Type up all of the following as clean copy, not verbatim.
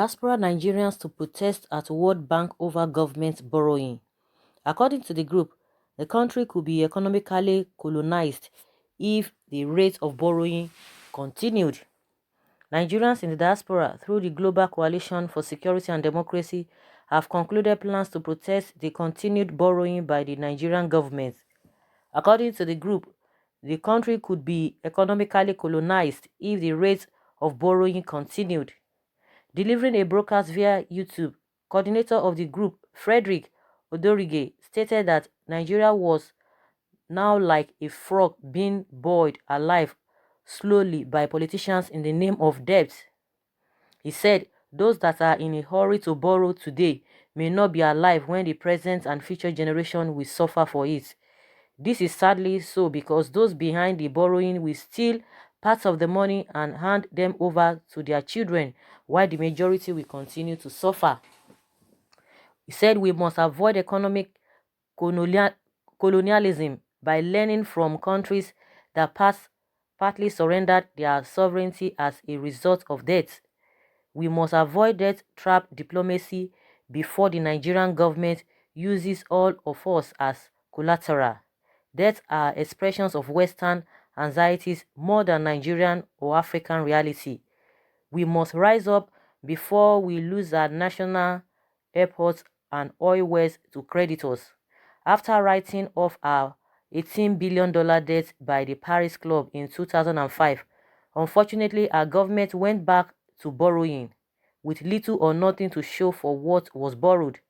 Diaspora Nigerians to protest at World Bank over government borrowing. According to the group, the country could be economically colonized if the rate of borrowing continued. Nigerians in the diaspora, through the Global Coalition for Security and Democracy, have concluded plans to protest the continued borrowing by the Nigerian government. According to the group, the country could be economically colonized if the rate of borrowing continued. Delivering a broadcast via YouTube, coordinator of the group, Frederick Odorige, stated that Nigeria was now like a frog being boiled alive slowly by politicians in the name of debt. He said those that are in a hurry to borrow today may not be alive when the present and future generation will suffer for it. This is sadly so because those behind the borrowing will steal parts of the money and hand them over to their children, while the majority will continue to suffer. He said we must avoid economic colonialism by learning from countries that partly surrendered their sovereignty as a result of debt. We must avoid debt trap diplomacy before the Nigerian government uses all of us as collateral. Debts are expressions of Western anxieties more than Nigerian or African reality. We must rise up before we lose our national airports and oil wells to creditors. After writing off our $18 billion debt by the Paris Club in 2005, unfortunately our government went back to borrowing, with little or nothing to show for what was borrowed.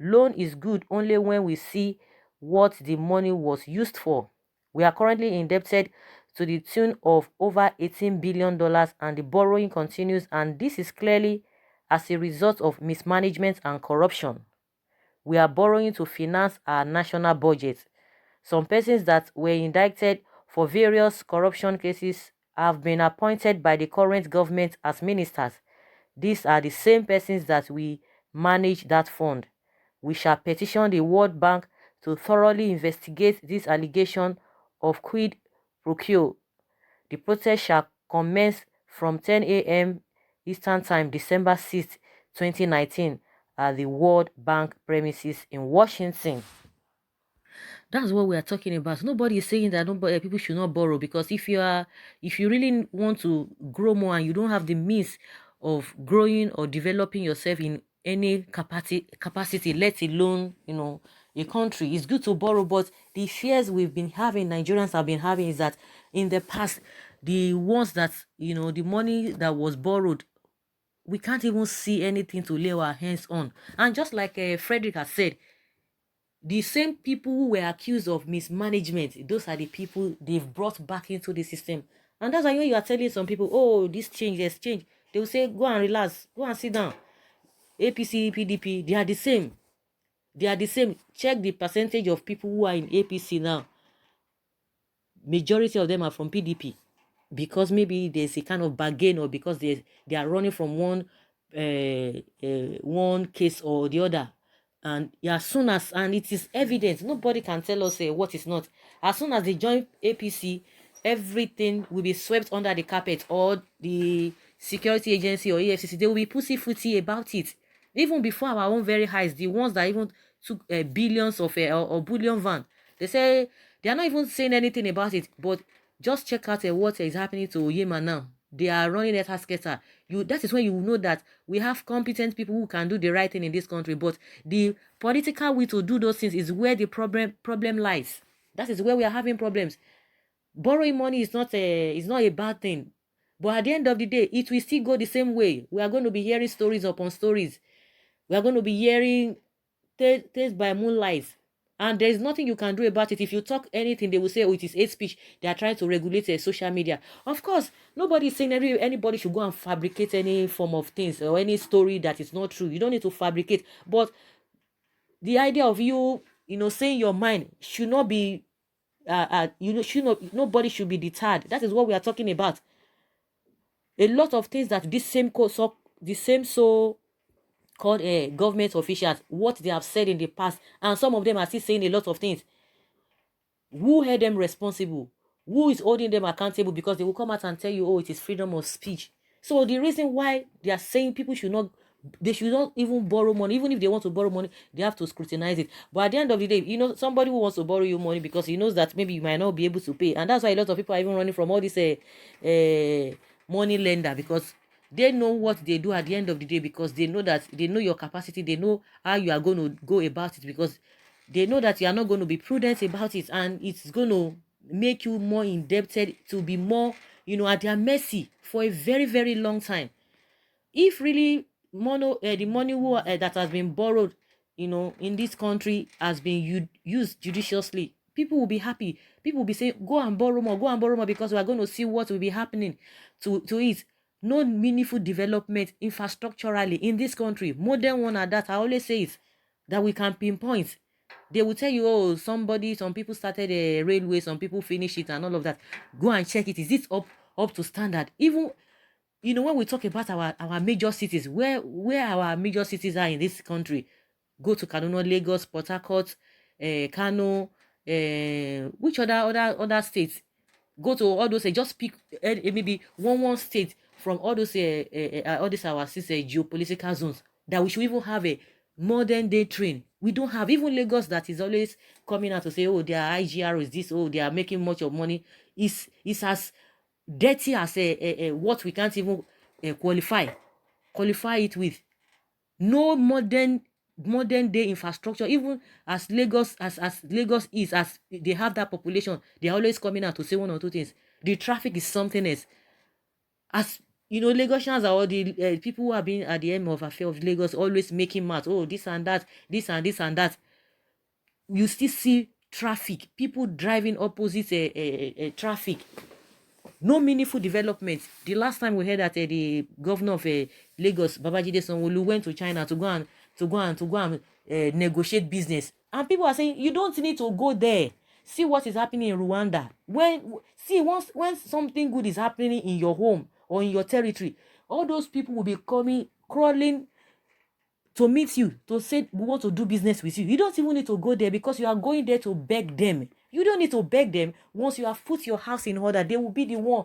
Loan is good only when we see what the money was used for. We are currently indebted to the tune of over $18 billion and the borrowing continues, and this is clearly as a result of mismanagement and corruption. We are borrowing to finance our national budget. Some persons that were indicted for various corruption cases have been appointed by the current government as ministers. These are the same persons that we manage that fund. We shall petition the World Bank to thoroughly investigate this allegation of quid pro quo. The protest shall commence from 10 a.m. Eastern Time, December 6, 2019, at the World Bank premises in Washington. That's what we are talking about. Nobody is saying that people should not borrow, because if you really want to grow more and you don't have the means of growing or developing yourself in any capacity, let alone a country, it's good to borrow. But the fears we've been having, Nigerians have been having, is that in the past, the ones that the money that was borrowed, we can't even see anything to lay our hands on. And just like Frederick has said, the same people who were accused of mismanagement, those are the people they've brought back into the system. And that's why when you are telling some people, oh, this change, there's change, they will say, go and relax, go and sit down. APC, PDP, they are the same. They are the same. Check the percentage of people who are in APC now. Majority of them are from PDP, because maybe there's a kind of bargain, or because they are running from one case or the other. And as soon as, and it is evident, nobody can tell us what is not. As soon as they join APC, everything will be swept under the carpet, or the security agency or EFCC, they will be pussyfooty about it. Even before our own very highs, the ones that even took billions of or bullion van, they say they are not even saying anything about it. But just check out what is happening to Yema now. They are running a scatter. That is when you know that we have competent people who can do the right thing in this country. But the political will to do those things is where the problem lies. That is where we are having problems. Borrowing money is not a bad thing, but at the end of the day, it will still go the same way. We are going to be hearing stories upon stories. We are going to be hearing tales by moonlight. And there is nothing you can do about it. If you talk anything, they will say, oh, it is hate speech. They are trying to regulate social media. Of course, nobody is saying anybody should go and fabricate any form of things or any story that is not true. You don't need to fabricate. But the idea of saying your mind should not be, nobody should be deterred. That is what we are talking about. A lot of things that this same called government officials, what they have said in the past, and some of them are still saying a lot of things. Who held them responsible? Who is holding them accountable? Because they will come out and tell you, oh, it is freedom of speech. So the reason why they are saying people should not They should not even borrow money. Even if they want to borrow money, they have to scrutinize it. But at the end of the day, somebody who wants to borrow you money because he knows that maybe you might not be able to pay, and that's why a lot of people are even running from all this money lender, because they know what they do at the end of the day, because they know that they know your capacity, they know how you are going to go about it, because they know that you are not going to be prudent about it, and it's going to make you more indebted to be more, at their mercy for a very, very long time. If really the money that has been borrowed, in this country has been used judiciously, people will be happy. People will be saying, go and borrow more, because we are going to see what will be happening to it. No meaningful development infrastructurally in this country, modern one at that. I always say it, that we can pinpoint. They will tell you, oh, some people started a railway, some people finished it and all of that. Go and check it. Is it up to standard? Even when we talk about our major cities, where our major cities are in this country, go to Kaduna, Lagos, Port Harcourt, Kano, which other states, go to all those, just pick maybe one state from all those all these our six geopolitical zones, that we should even have a modern day train. We don't have. Even Lagos, that is always coming out to say, oh, their IGR is this, oh, they are making much of money, is as dirty as what we can't even qualify it with. No modern day infrastructure. Even as Lagos is, as they have that population, they're always coming out to say one or two things. The traffic is something else. As Lagosians are all the people who have been at the end of affair of Lagos, always making math, oh, this and that, this and this and that. You still see traffic, people driving opposite traffic. No meaningful development. The last time we heard that the governor of Lagos, Babajide Sanwo-Olu, went to China to go and negotiate business, and people are saying, you don't need to go there. See what is happening in Rwanda. When something good is happening in your home or in your territory, all those people will be crawling to meet you, to say we want to do business with you. You don't even need to go there, because you are going there to beg them. You don't need to beg them. Once you have put your house in order, they will be the one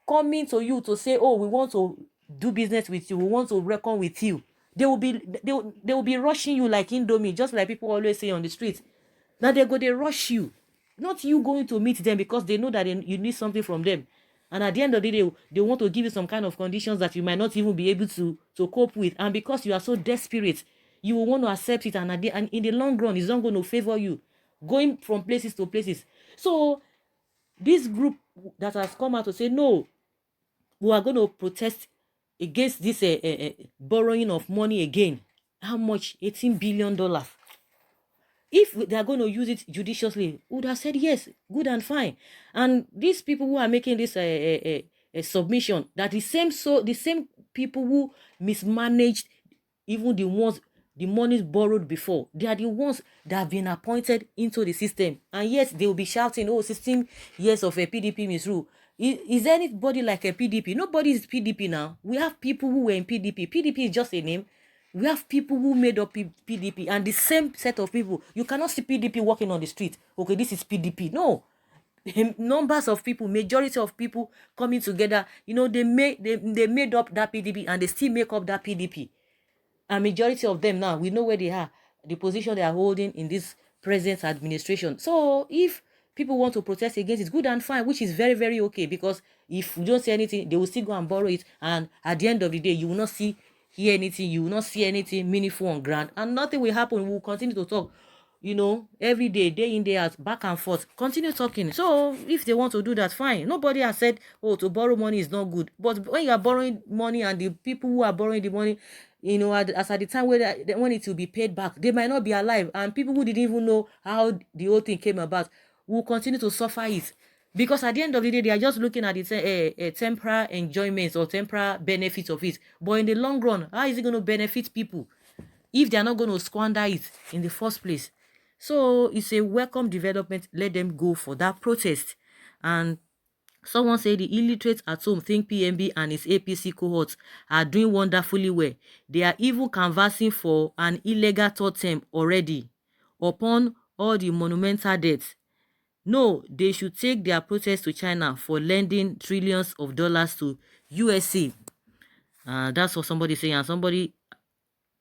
coming to you to say, oh, we want to do business with you, we want to reckon with you. They will be rushing you like Indomie, just like people always say on the street. Now they rush you, not you going to meet them, because they know that you need something from them. And at the end of the day, they want to give you some kind of conditions that you might not even be able to cope with. And because you are so desperate, you will want to accept it. And in the long run, it's not going to favor you going from places to places. So this group that has come out to say, no, we are going to protest against this borrowing of money again. How much? $18 billion. If they are going to use it judiciously, would have said yes, good and fine. And these people who are making this submission, that the same people who mismanaged even the monies borrowed before, they are the ones that have been appointed into the system. And yes, they will be shouting, oh, 16 years of a PDP misrule. Is there anybody like a PDP? Nobody is PDP now. We have people who were in PDP. PDP is just a name. We have people who made up PDP, and the same set of people. You cannot see PDP walking on the street. Okay, this is PDP. No. Numbers of people, majority of people coming together, they made up that PDP, and they still make up that PDP. And majority of them now, we know where they are, the position they are holding in this present administration. So if people want to protest against it, good and fine, which is very, very okay, because if you don't say anything, they will still go and borrow it, and at the end of the day, you will not hear anything, you will not see anything meaningful on ground, and nothing will happen. We will continue to talk, every day in, day out, back and forth, continue talking. So if they want to do that, fine. Nobody has said, oh, to borrow money is not good. But when you are borrowing money, and the people who are borrowing the money, as at the time when it will be paid back, they might not be alive, and people who didn't even know how the whole thing came about will continue to suffer it. Because at the end of the day, they are just looking at the temporary enjoyments or temporary benefits of it. But in the long run, how is it going to benefit people if they are not going to squander it in the first place? So it's a welcome development. Let them go for that protest. And someone said the illiterate at home think PMB and his APC cohorts are doing wonderfully well. They are even canvassing for an illegal third term already upon all the monumental debts. No, they should take their protest to China for lending trillions of dollars to USA. That's what somebody saying. And somebody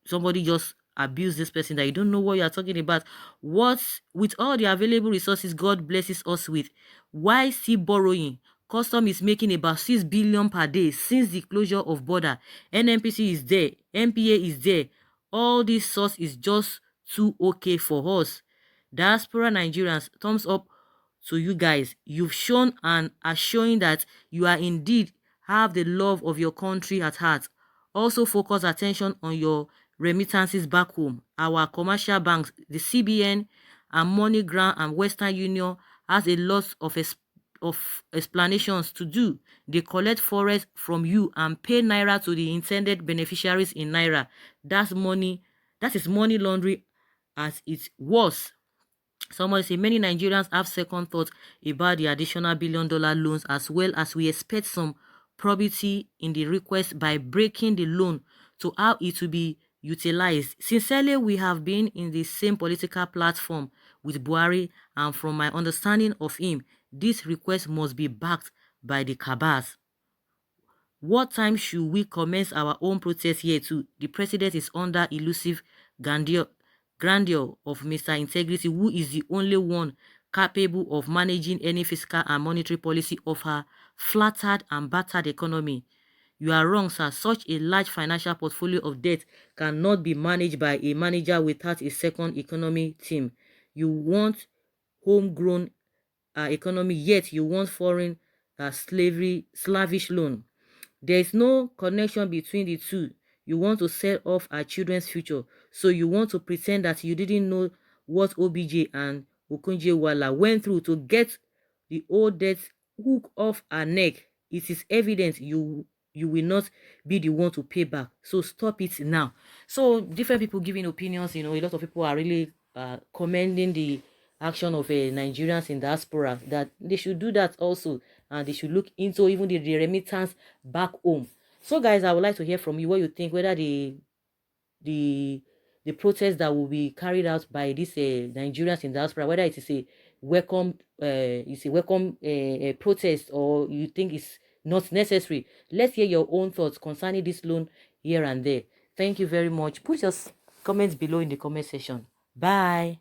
somebody just abuse this person that you don't know what you are talking about. What with all the available resources God blesses us with, why still borrowing? Custom is making about 6 billion per day since the closure of border. NNPC is there, MPA is there. All this source is just too okay for us. Diaspora Nigerians, thumbs up to you guys. You've shown and are showing that you are indeed have the love of your country at heart. Also focus attention on your remittances back home. Our commercial banks, the CBN and MoneyGram and Western Union, has a lot of explanations to do. They collect forex from you and pay naira to the intended beneficiaries in naira. That's money. That is money laundering as it was. Someone say many Nigerians have second thoughts about the additional billion-dollar loans, as well as we expect some probity in the request by breaking the loan to how it will be utilized. Sincerely, we have been in the same political platform with Buhari, and from my understanding of him, this request must be backed by the cabals. What time should we commence our own protest here too? The president is under elusive grandeur of Mr. Integrity, who is the only one capable of managing any fiscal and monetary policy of her flattered and battered economy. You are wrong, sir. Such a large financial portfolio of debt cannot be managed by a manager without a second economy team. You want homegrown economy, yet you want foreign slavish loan. There is no connection between the two. You want to sell off our children's future, so you want to pretend that you didn't know what OBJ and Okunjewala went through to get the old debt hook off our neck. It is evident you will not be the one to pay back. So stop it now. So different people giving opinions. A lot of people are really commending the action of Nigerians in diaspora, that they should do that also, and they should look into even the remittance back home. So guys, I would like to hear from you what you think, whether the protest that will be carried out by these Nigerians in diaspora, whether it is a welcome protest, or you think it's not necessary. Let's hear your own thoughts concerning this loan here and there. Thank you very much. Put your comments below in the comment section. Bye.